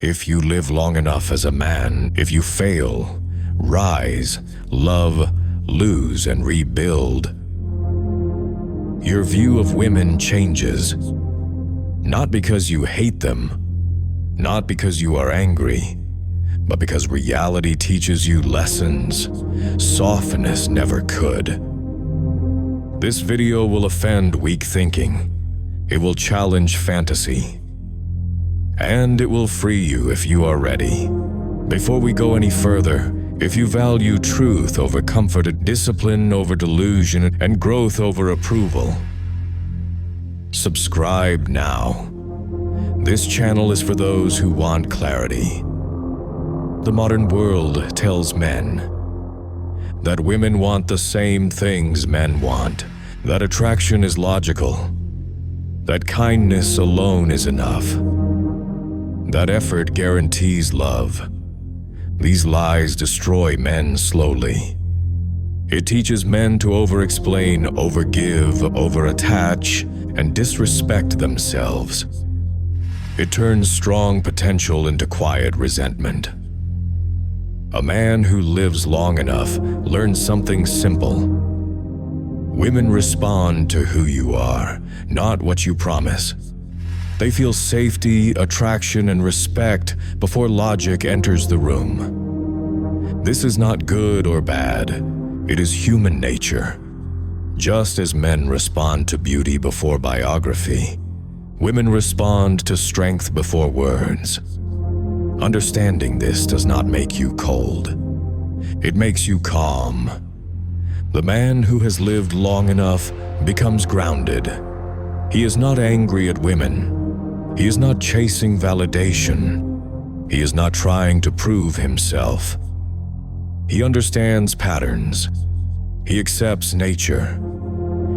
If you live long enough as a man, if you fail, rise, love, lose, and rebuild, your view of women changes. Not because you hate them, not because you are angry, but because reality teaches you lessons softness never could. This video will offend weak thinking. It will challenge fantasy. And it will free you if you are ready. Before we go any further, if you value truth over comfort, discipline over delusion, and growth over approval, subscribe now. This channel is for those who want clarity. The modern world tells men that women want the same things men want, that attraction is logical, that kindness alone is enough, that effort guarantees love. These lies destroy men slowly. It teaches men to over-explain, over-give, over-attach, and disrespect themselves. It turns strong potential into quiet resentment. A man who lives long enough learns something simple. Women respond to who you are, not what you promise. They feel safety, attraction, and respect before logic enters the room. This is not good or bad. It is human nature. Just as men respond to beauty before biography, women respond to strength before words. Understanding this does not make you cold. It makes you calm. The man who has lived long enough becomes grounded. He is not angry at women. He is not chasing validation. He is not trying to prove himself. He understands patterns. He accepts nature.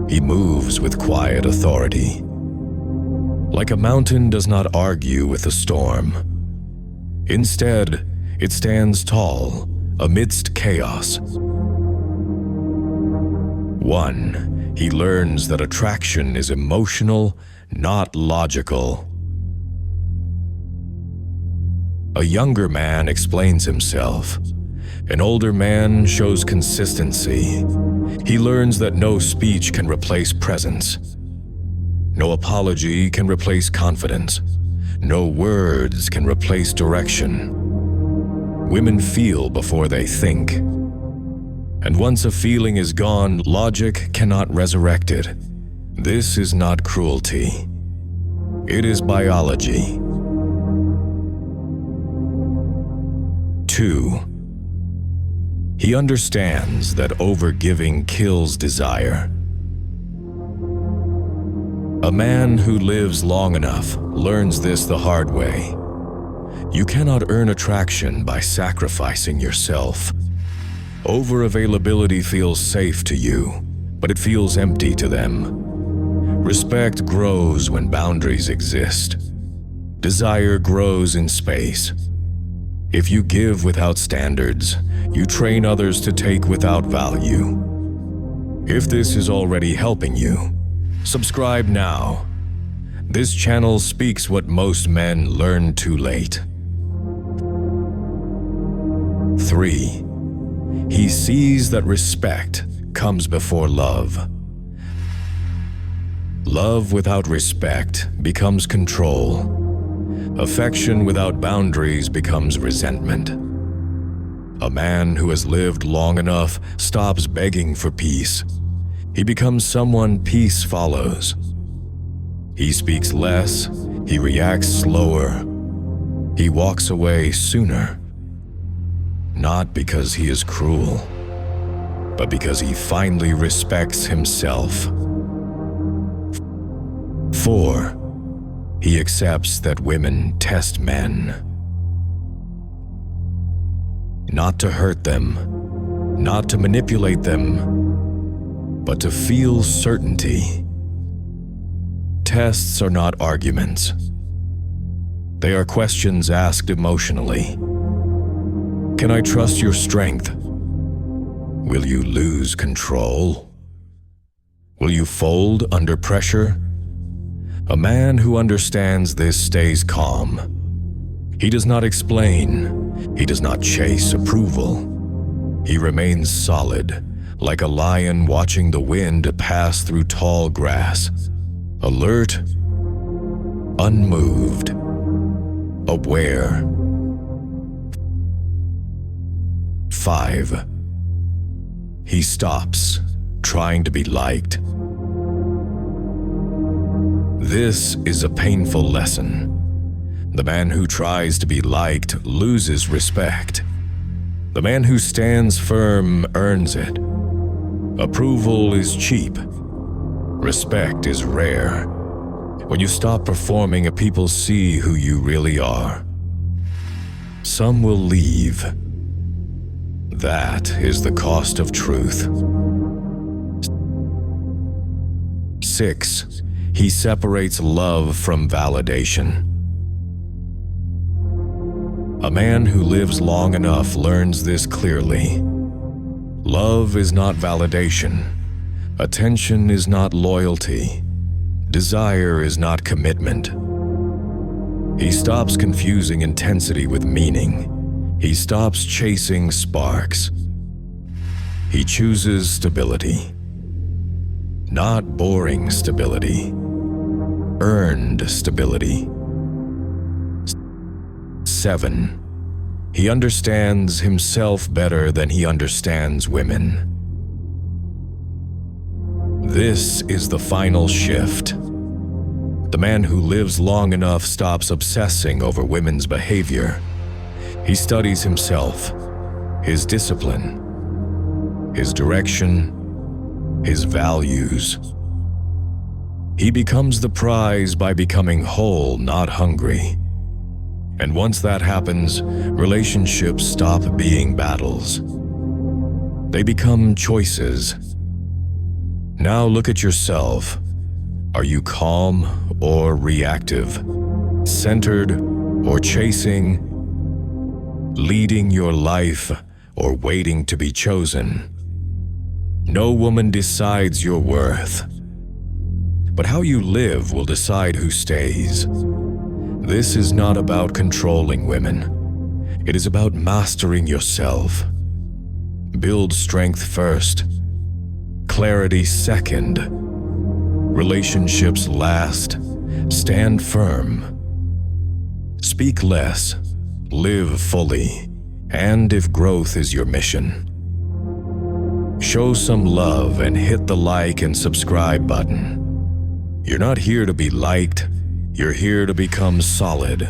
He moves with quiet authority. Like a mountain does not argue with the storm. Instead, it stands tall amidst chaos. 1. He learns that attraction is emotional, not logical. A younger man explains himself. An older man shows consistency. He learns that no speech can replace presence. No apology can replace confidence. No words can replace direction. Women feel before they think. And once a feeling is gone, logic cannot resurrect it. This is not cruelty. It is biology. 2. He understands that overgiving kills desire. A man who lives long enough learns this the hard way. You cannot earn attraction by sacrificing yourself. Over-availability feels safe to you, but it feels empty to them. Respect grows when boundaries exist. Desire grows in space. If you give without standards, you train others to take without value. If this is already helping you, subscribe now. This channel speaks what most men learn too late. 3. He sees that respect comes before love. Love without respect becomes control. Affection without boundaries becomes resentment. A man who has lived long enough stops begging for peace. He becomes someone peace follows. He speaks less, he reacts slower, he walks away sooner. Not because he is cruel, but because he finally respects himself. 4. He accepts that women test men. Not to hurt them, not to manipulate them, but to feel certainty. Tests are not arguments. They are questions asked emotionally. Can I trust your strength? Will you lose control? Will you fold under pressure? A man who understands this stays calm. He does not explain. He does not chase approval. He remains solid, like a lion watching the wind pass through tall grass, alert, unmoved, aware. 5. He stops, trying to be liked. This is a painful lesson. The man who tries to be liked loses respect. The man who stands firm earns it. Approval is cheap. Respect is rare. When you stop performing, people see who you really are. Some will leave. That is the cost of truth. 6. He separates love from validation. A man who lives long enough learns this clearly. Love is not validation. Attention is not loyalty. Desire is not commitment. He stops confusing intensity with meaning. He stops chasing sparks. He chooses stability. Not boring stability. Earned stability. 7. He understands himself better than he understands women. This is the final shift. The man who lives long enough stops obsessing over women's behavior. He studies himself, his discipline, his direction, his values. He becomes the prize by becoming whole, not hungry. And once that happens, relationships stop being battles. They become choices. Now look at yourself. Are you calm or reactive? Centered or chasing? Leading your life or waiting to be chosen? No woman decides your worth. But how you live will decide who stays. This is not about controlling women. It is about mastering yourself. Build strength first. Clarity second. Relationships last. Stand firm. Speak less. Live fully. And if growth is your mission, show some love and hit the like and subscribe button. You're not here to be liked. You're here to become solid.